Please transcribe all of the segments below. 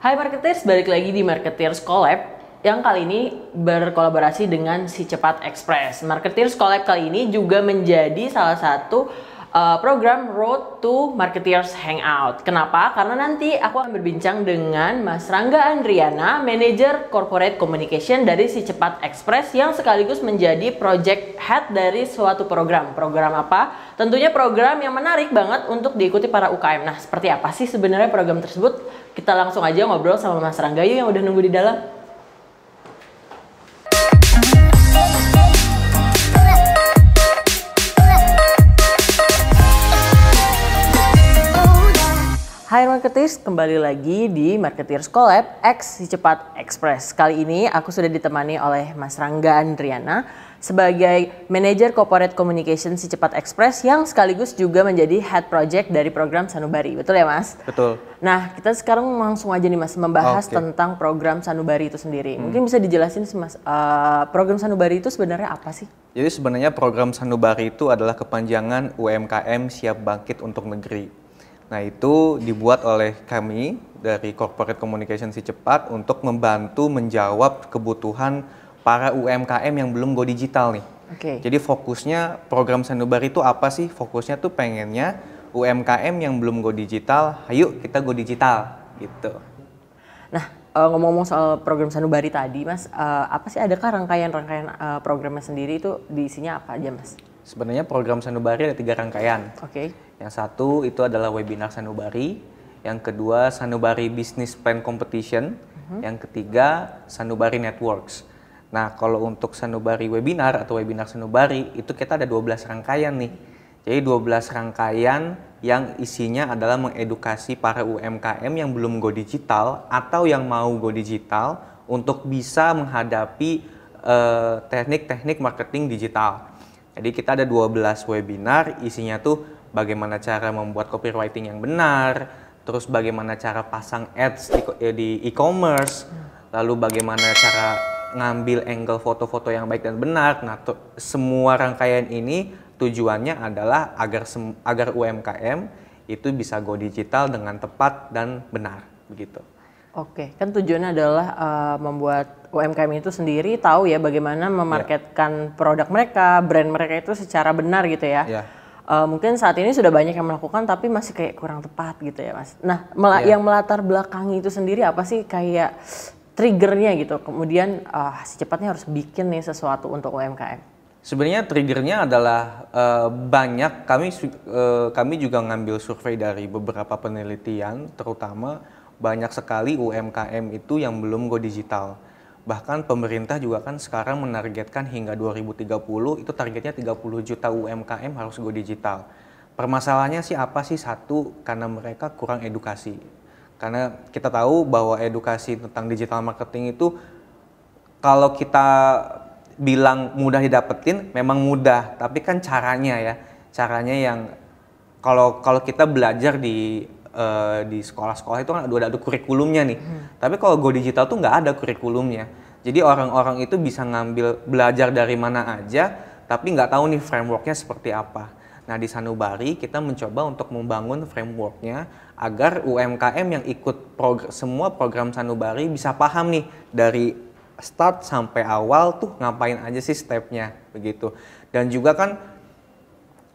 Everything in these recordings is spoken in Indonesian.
Hai Marketers, balik lagi di Marketers Collab yang kali ini berkolaborasi dengan Si Cepat Express. Marketers Collab kali ini juga menjadi salah satu program Road to Marketers Hangout. Kenapa? Karena nanti aku akan berbincang dengan Mas Rangga Andriana, Manager Corporate Communication dari Si Cepat Express yang sekaligus menjadi project head dari suatu program. Program apa? Tentunya program yang menarik banget untuk diikuti para UKM. Nah, seperti apa sih sebenarnya program tersebut? Kita langsung aja ngobrol sama Mas Rangga yuk yang udah nunggu di dalam. Hai Marketers, kembali lagi di Marketers Collab X Si Cepat Express. Kali ini aku sudah ditemani oleh Mas Rangga Andriana sebagai Manager Corporate Communication Si Cepat Express yang sekaligus juga menjadi Head Project dari program Sanubari. Betul ya Mas? Betul. Nah, kita sekarang langsung aja nih Mas membahas tentang program Sanubari itu sendiri. Mungkin bisa dijelasin sih Mas, program Sanubari itu sebenarnya apa sih? Jadi sebenarnya program Sanubari itu adalah kepanjangan UMKM Siap Bangkit untuk Negeri. Nah, itu dibuat oleh kami dari Corporate Communication Si Cepat untuk membantu menjawab kebutuhan para UMKM yang belum go digital nih. Jadi fokusnya program Sanubari itu apa sih? Fokusnya tuh pengennya UMKM yang belum go digital, ayo kita go digital gitu. Nah, ngomong-ngomong soal program Sanubari tadi Mas, apa sih adakah rangkaian-rangkaian programnya sendiri itu diisinya apa aja Mas? Sebenarnya program Sanubari ada 3 rangkaian. Yang satu itu adalah webinar Sanubari, yang kedua Sanubari Business Plan Competition, yang ketiga Sanubari Networks. Nah, kalau untuk Sanubari webinar atau webinar Sanubari itu kita ada 12 rangkaian nih. Jadi 12 rangkaian yang isinya adalah mengedukasi para UMKM yang belum go digital atau yang mau go digital untuk bisa menghadapi teknik-teknik marketing digital. Jadi kita ada 12 webinar, isinya tuh bagaimana cara membuat copywriting yang benar, terus bagaimana cara pasang ads di e-commerce, lalu bagaimana cara ngambil angle foto-foto yang baik dan benar. Nah, semua rangkaian ini tujuannya adalah agar UMKM itu bisa go digital dengan tepat dan benar, begitu. Oke, kan tujuannya adalah membuat UMKM itu sendiri tahu ya bagaimana memarketkan produk mereka, brand mereka itu secara benar gitu ya. Mungkin saat ini sudah banyak yang melakukan tapi masih kayak kurang tepat gitu ya Mas. Nah, yang melatar belakangi itu sendiri apa sih kayak triggernya gitu? Kemudian secepatnya harus bikin nih sesuatu untuk UMKM. Sebenarnya triggernya adalah banyak. Kami juga ngambil survei dari beberapa penelitian, terutama banyak sekali UMKM itu yang belum go digital. Bahkan pemerintah juga kan sekarang menargetkan hingga 2030 itu targetnya 30 juta UMKM harus go digital. Permasalahannya sih apa sih? Satu, karena mereka kurang edukasi. Karena kita tahu bahwa edukasi tentang digital marketing itu kalau kita bilang mudah didapetin, memang mudah, tapi kan caranya yang kalau kita belajar di sekolah-sekolah itu kan ada kurikulumnya nih. Tapi kalau go digital tuh nggak ada kurikulumnya. Jadi orang-orang itu bisa belajar dari mana aja, tapi nggak tahu nih frameworknya seperti apa. Nah, di Sanubari kita mencoba untuk membangun frameworknya agar UMKM yang ikut semua program Sanubari bisa paham nih dari start sampai awal tuh ngapain aja sih stepnya begitu. Dan juga kan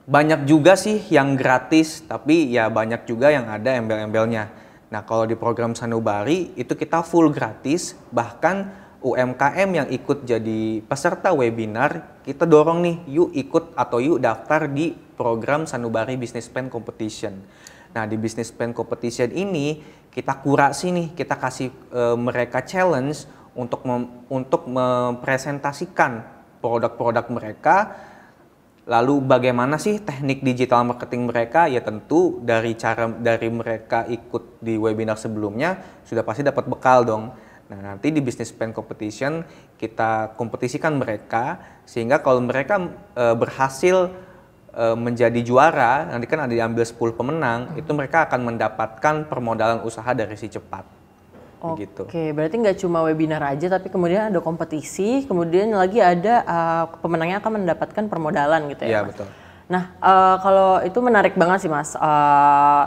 banyak juga sih yang gratis, tapi ya banyak juga yang ada embel-embelnya. Nah, kalau di program Sanubari itu kita full gratis, bahkan UMKM yang ikut jadi peserta webinar, kita dorong nih, yuk ikut atau yuk daftar di program Sanubari Business Plan Competition. Nah, di Business Plan Competition ini kita kurasi nih, kita kasih mereka challenge untuk mempresentasikan produk-produk mereka. Lalu bagaimana sih teknik digital marketing mereka? Ya tentu dari mereka ikut di webinar sebelumnya sudah pasti dapat bekal dong. Nah, nanti di Business Plan Competition kita kompetisikan mereka sehingga kalau mereka berhasil menjadi juara, nanti kan ada diambil 10 pemenang, itu mereka akan mendapatkan permodalan usaha dari Si Cepat. Oke, berarti nggak cuma webinar aja, tapi kemudian ada kompetisi, kemudian lagi ada pemenangnya akan mendapatkan permodalan gitu ya? Iya, betul. Nah, kalau itu menarik banget sih Mas,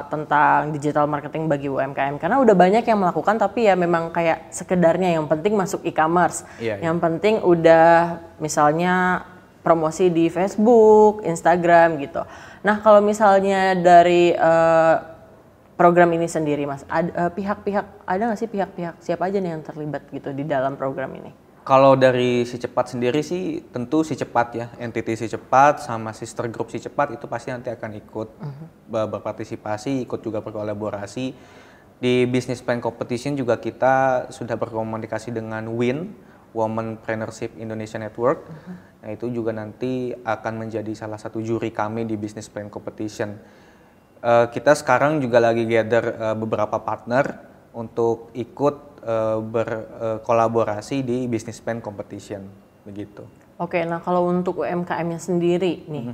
tentang digital marketing bagi UMKM. Karena udah banyak yang melakukan tapi ya memang kayak sekedarnya, yang penting masuk e-commerce. Iya, Yang penting udah misalnya promosi di Facebook, Instagram gitu. Nah, kalau misalnya dari program ini sendiri Mas, pihak-pihak, ada nggak sih pihak-pihak siapa aja nih yang terlibat gitu di dalam program ini? Kalau dari Si Cepat sendiri sih tentu Si Cepat ya, entity Si Cepat sama sister group Si Cepat itu pasti nanti akan ikut berpartisipasi, ikut juga berkolaborasi. Di Business Plan Competition juga kita sudah berkomunikasi dengan WIN, Womenpreneurship Indonesia Network. Nah itu juga nanti akan menjadi salah satu juri kami di Business Plan Competition. Kita sekarang juga lagi gather beberapa partner untuk ikut berkolaborasi di Business Plan Competition, begitu. Oke, nah kalau untuk UMKM-nya sendiri nih,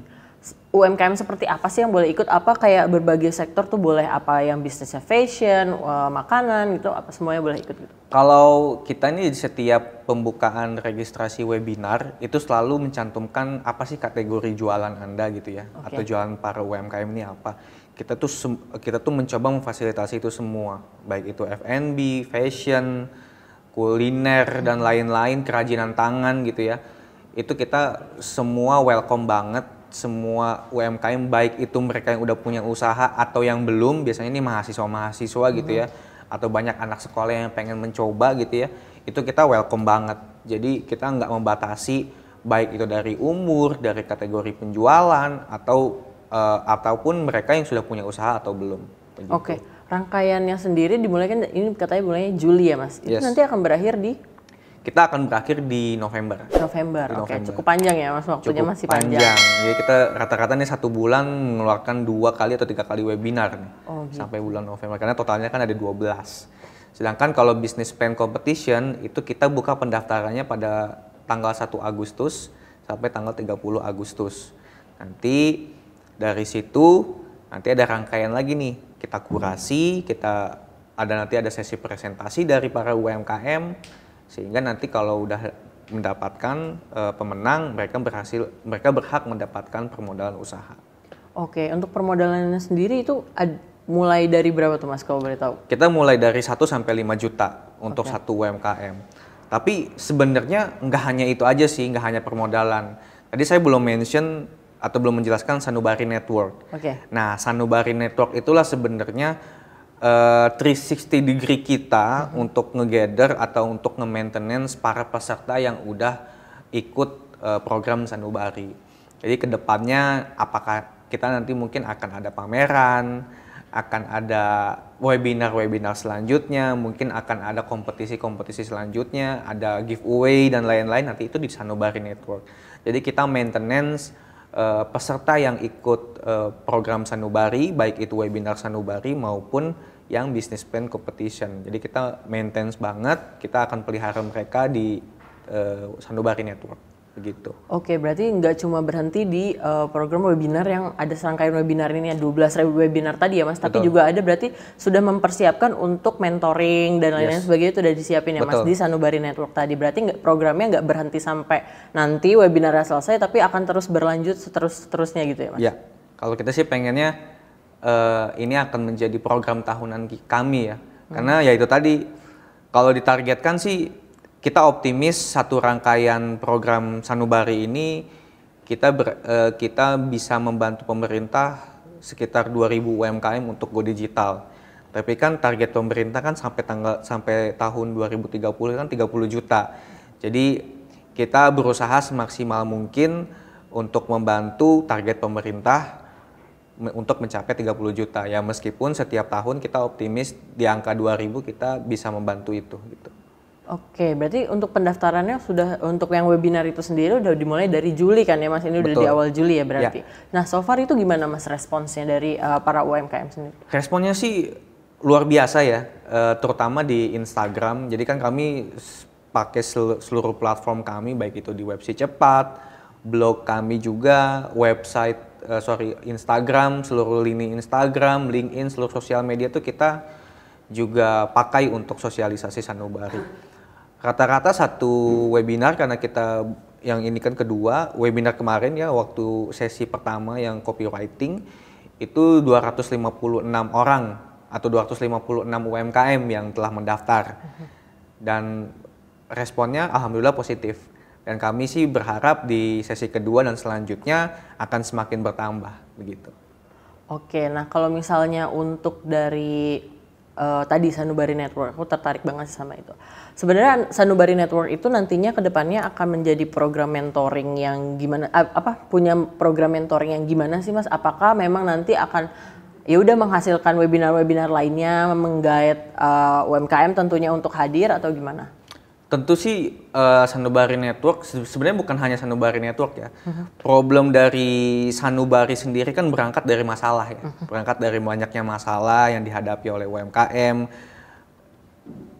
UMKM seperti apa sih yang boleh ikut? Apa kayak berbagai sektor tuh boleh, apa yang bisnisnya fashion, makanan gitu, apa semuanya boleh ikut gitu? Kalau kita ini di setiap pembukaan registrasi webinar itu selalu mencantumkan apa sih kategori jualan Anda gitu ya, atau jualan para UMKM ini apa. Kita tuh mencoba memfasilitasi itu semua, baik itu F&B, fashion, kuliner dan lain-lain, kerajinan tangan gitu ya. Itu kita semua welcome banget, semua UMKM, baik itu mereka yang udah punya usaha atau yang belum, biasanya ini mahasiswa-mahasiswa gitu ya, atau banyak anak sekolah yang pengen mencoba gitu ya, itu kita welcome banget. Jadi kita nggak membatasi baik itu dari umur, dari kategori penjualan, ataupun mereka yang sudah punya usaha atau belum. Begitu. Oke, rangkaiannya sendiri dimulai kan ini katanya mulainya Juli ya Mas? Itu nanti akan berakhir di? Kita akan berakhir di November. Oke, cukup panjang ya Mas, waktunya masih panjang. Jadi kita rata-rata nih 1 bulan mengeluarkan 2 kali atau 3 kali webinar nih, gitu. sampai bulan November, karena totalnya kan ada 12. Sedangkan kalau Business Plan Competition itu kita buka pendaftarannya pada tanggal 1 Agustus sampai tanggal 30 Agustus. Nanti dari situ nanti ada rangkaian lagi nih, kita kurasi, nanti ada sesi presentasi dari para UMKM, sehingga nanti kalau udah mendapatkan pemenang, mereka berhak mendapatkan permodalan usaha. Oke, untuk permodalannya sendiri itu mulai dari berapa tuh Mas kalau boleh tahu? Kita mulai dari 1 sampai 5 juta untuk satu UMKM. Tapi sebenarnya nggak hanya itu aja sih, nggak hanya permodalan. Tadi saya belum mention atau belum menjelaskan Sanubari Network. Nah, Sanubari Network itulah sebenarnya 360 degree kita untuk nge-gather atau untuk nge-maintenance para peserta yang udah ikut program Sanubari. Jadi kedepannya apakah kita nanti mungkin akan ada pameran, akan ada webinar-webinar selanjutnya, mungkin akan ada kompetisi-kompetisi selanjutnya, ada giveaway dan lain-lain, nanti itu di Sanubari Network. Jadi kita maintenance peserta yang ikut program Sanubari, baik itu webinar Sanubari maupun yang Business Plan Competition. Jadi kita maintenance banget, kita akan pelihara mereka di Sanubari Network, begitu. Oke, berarti nggak cuma berhenti di program webinar yang ada serangkaian webinar ini ya, 12.000 webinar tadi ya Mas, tapi juga ada berarti sudah mempersiapkan untuk mentoring dan lain-lain sebagainya, itu udah disiapin ya Mas di Sanubari Network tadi. Berarti programnya nggak berhenti sampai nanti webinarnya selesai, tapi akan terus berlanjut seterusnya gitu ya Mas? Ya, kalau kita sih pengennya ini akan menjadi program tahunan kami ya, karena ya itu tadi, kalau ditargetkan sih kita optimis satu rangkaian program Sanubari ini kita bisa membantu pemerintah sekitar 2.000 UMKM untuk go digital. Tapi kan target pemerintah kan sampai tahun 2030 kan 30 juta. Jadi kita berusaha semaksimal mungkin untuk membantu target pemerintah untuk mencapai 30 juta. Ya meskipun setiap tahun kita optimis di angka 2.000 kita bisa membantu itu gitu. Oke, berarti untuk pendaftarannya sudah, untuk yang webinar itu sendiri udah dimulai dari Juli kan ya Mas? Ini udah di awal Juli ya berarti. Nah, so far itu gimana Mas responsnya dari para UMKM sendiri? Responnya sih luar biasa ya, terutama di Instagram. Jadi kan kami pakai seluruh platform kami, baik itu di Websi Cepat, blog kami juga, website, Instagram, seluruh lini Instagram, LinkedIn, seluruh sosial media itu kita juga pakai untuk sosialisasi Sanubari. Rata-rata satu webinar, karena kita yang ini kan kedua, webinar kemarin ya waktu sesi pertama yang copywriting itu 256 orang atau 256 UMKM yang telah mendaftar. Dan responnya alhamdulillah positif. Dan kami sih berharap di sesi kedua dan selanjutnya akan semakin bertambah begitu. Oke, nah kalau misalnya untuk dari tadi Sanubari Network, aku tertarik banget sama itu. Sebenarnya Sanubari Network itu nantinya ke depannya akan menjadi program mentoring yang gimana? Punya program mentoring yang gimana sih Mas? Apakah memang nanti akan ya udah menghasilkan webinar-webinar lainnya, menggait UMKM tentunya untuk hadir atau gimana? Tentu sih Sanubari Network sebenarnya bukan hanya Sanubari Network ya. Problem dari Sanubari sendiri kan berangkat dari masalah ya. Berangkat dari banyaknya masalah yang dihadapi oleh UMKM.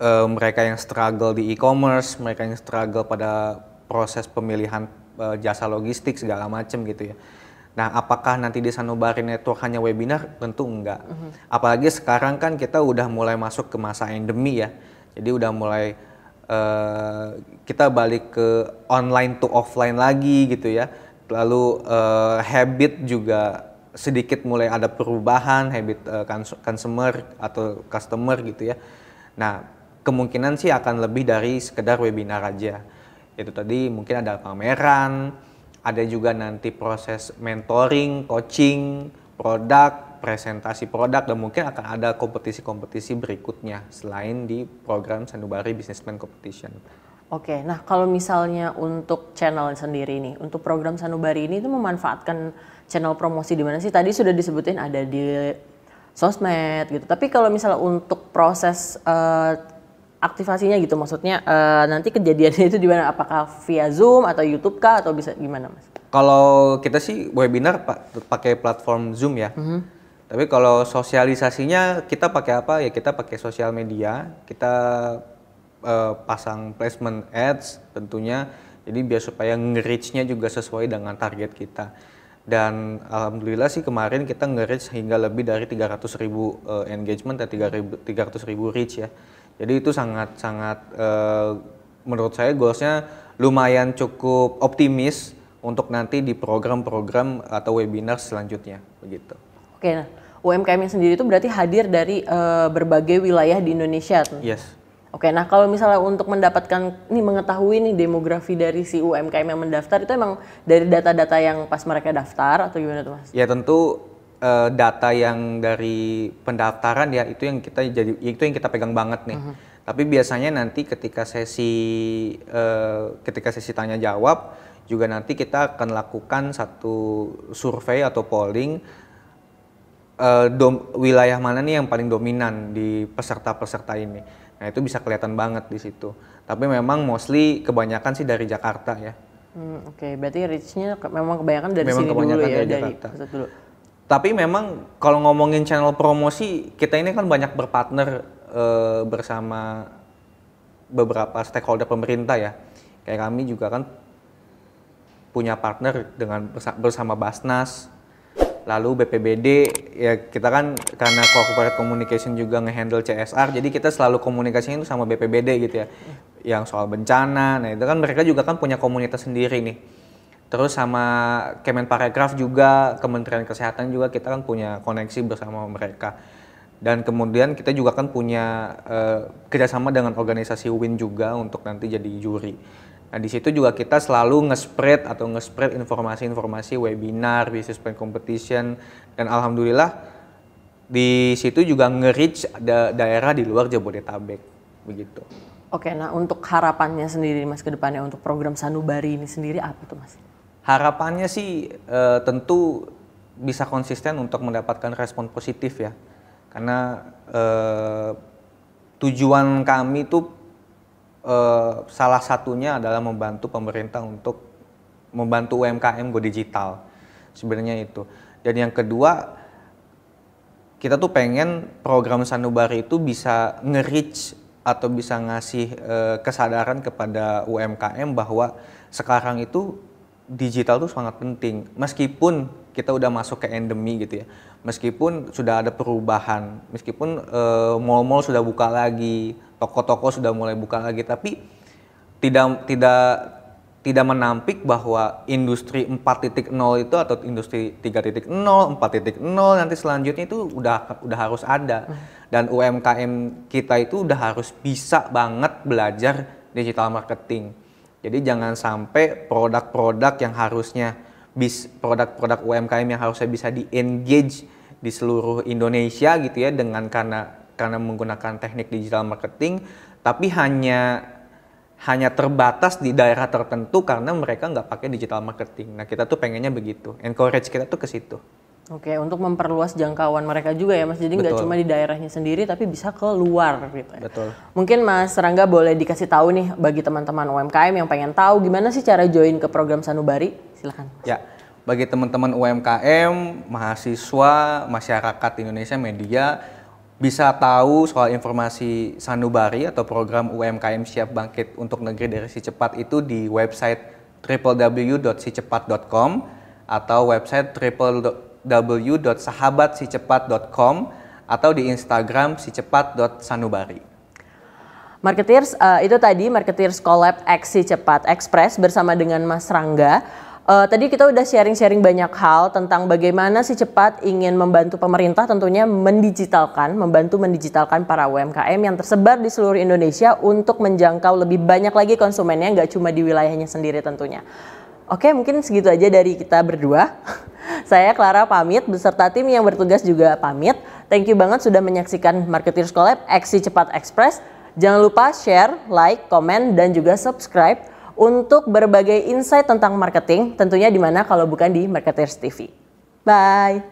Mereka yang struggle di e-commerce, mereka yang struggle pada proses pemilihan jasa logistik segala macam gitu ya. Nah, apakah nanti di Sanubari Network hanya webinar? Tentu enggak. Apalagi sekarang kan kita udah mulai masuk ke masa endemi ya. Jadi udah mulai kita balik ke online to offline lagi gitu ya. Lalu habit juga sedikit mulai ada perubahan, habit consumer atau customer gitu ya. Nah, kemungkinan sih akan lebih dari sekedar webinar aja. Itu tadi mungkin ada pameran, ada juga nanti proses mentoring, coaching, produk, presentasi produk, dan mungkin akan ada kompetisi-kompetisi berikutnya selain di program Sanubari Businessman Competition. Oke, nah kalau misalnya untuk channel sendiri nih, untuk program Sanubari ini itu memanfaatkan channel promosi di mana sih? Tadi sudah disebutin ada di sosmed gitu, tapi kalau misalnya untuk proses aktivasinya gitu, maksudnya nanti kejadiannya itu di mana? Apakah via Zoom atau YouTube kah atau bisa gimana Mas? Kalau kita sih webinar pakai platform Zoom ya. Tapi kalau sosialisasinya kita pakai apa ya? Kita pakai sosial media, kita pasang placement ads tentunya. Jadi biar supaya nge-reach-nya juga sesuai dengan target kita. Dan alhamdulillah sih kemarin kita nge-reach hingga lebih dari 300.000 engagement dan 300.000 reach ya. Jadi itu sangat menurut saya goalsnya lumayan cukup optimis untuk nanti di program-program atau webinar selanjutnya begitu. Oke, nah UMKM sendiri itu berarti hadir dari berbagai wilayah di Indonesia tuh. Yes. Oke, nah kalau misalnya untuk mendapatkan mengetahui nih demografi dari si UMKM yang mendaftar itu emang dari data-data yang pas mereka daftar atau gimana tuh Mas? Ya tentu data yang dari pendaftaran ya itu yang kita pegang banget nih. Tapi biasanya nanti ketika sesi tanya jawab juga nanti kita akan lakukan satu survei atau polling wilayah mana nih yang paling dominan di peserta-peserta ini. Nah itu bisa kelihatan banget di situ. Tapi memang mostly kebanyakan sih dari Jakarta ya. Oke, berarti reach-nya memang kebanyakan dari sini dulu ya, dari pusat dulu. Tapi memang kalau ngomongin channel promosi, kita ini kan banyak berpartner bersama beberapa stakeholder pemerintah ya. Kayak kami juga kan punya partner bersama Basnas, lalu BPBD, ya kita kan karena corporate communication juga ngehandle CSR, jadi kita selalu komunikasinya itu sama BPBD gitu ya. Yang soal bencana, nah itu kan mereka juga kan punya komunitas sendiri nih. Terus sama Kemenparekraf juga, Kementerian Kesehatan juga kita kan punya koneksi bersama mereka. Dan kemudian kita juga kan punya kerjasama dengan organisasi WIN juga untuk nanti jadi juri. Nah di situ juga kita selalu nge-spread informasi-informasi webinar, business plan competition, dan alhamdulillah di situ juga nge-reach daerah di luar Jabodetabek begitu. Oke, nah untuk harapannya sendiri Mas ke depannya untuk program Sanubari ini sendiri apa tuh Mas? Harapannya sih tentu bisa konsisten untuk mendapatkan respon positif ya. Karena tujuan kami tuh salah satunya adalah membantu pemerintah untuk membantu UMKM go digital. Sebenarnya itu. Dan yang kedua, kita tuh pengen program Sanubari itu bisa nge-reach atau bisa ngasih kesadaran kepada UMKM bahwa sekarang itu digital tuh sangat penting. Meskipun kita udah masuk ke endemi gitu ya, meskipun sudah ada perubahan, meskipun mall-mall sudah buka lagi, toko-toko sudah mulai buka lagi, tapi tidak tidak menampik bahwa industri 4.0 itu atau industri 3.0, 4.0 nanti selanjutnya itu udah harus ada. Dan UMKM kita itu udah harus bisa banget belajar digital marketing. Jadi jangan sampai produk-produk yang harusnya produk-produk UMKM yang harusnya bisa di-engage di seluruh Indonesia gitu ya dengan karena menggunakan teknik digital marketing, tapi hanya terbatas di daerah tertentu karena mereka nggak pakai digital marketing. Nah, kita tuh pengennya begitu. Encourage kita tuh ke situ. Oke, untuk memperluas jangkauan mereka juga ya Mas. Jadi nggak cuma di daerahnya sendiri tapi bisa ke luar gitu ya. Betul. Mungkin Mas Rangga boleh dikasih tahu nih bagi teman-teman UMKM yang pengen tahu gimana sih cara join ke program Sanubari? Silakan. Ya, bagi teman-teman UMKM, mahasiswa, masyarakat Indonesia, media bisa tahu soal informasi Sanubari atau program UMKM Siap Bangkit untuk Negeri dari Si Cepat itu di website www.sicepat.com atau website www.sahabatsicepat.com atau di Instagram sicepat.sanubari. Marketeers, itu tadi Marketeers Collab X Si Cepat Express bersama dengan Mas Rangga. Tadi kita udah sharing-sharing banyak hal tentang bagaimana Si Cepat ingin membantu pemerintah tentunya membantu mendigitalkan para UMKM yang tersebar di seluruh Indonesia untuk menjangkau lebih banyak lagi konsumennya, nggak cuma di wilayahnya sendiri tentunya. Oke, mungkin segitu aja dari kita berdua. Saya Clara pamit, beserta tim yang bertugas juga pamit. Thank you banget sudah menyaksikan Marketeers Collab X Si Cepat Express. Jangan lupa share, like, komen, dan juga subscribe untuk berbagai insight tentang marketing, tentunya di mana kalau bukan di Marketeers TV. Bye!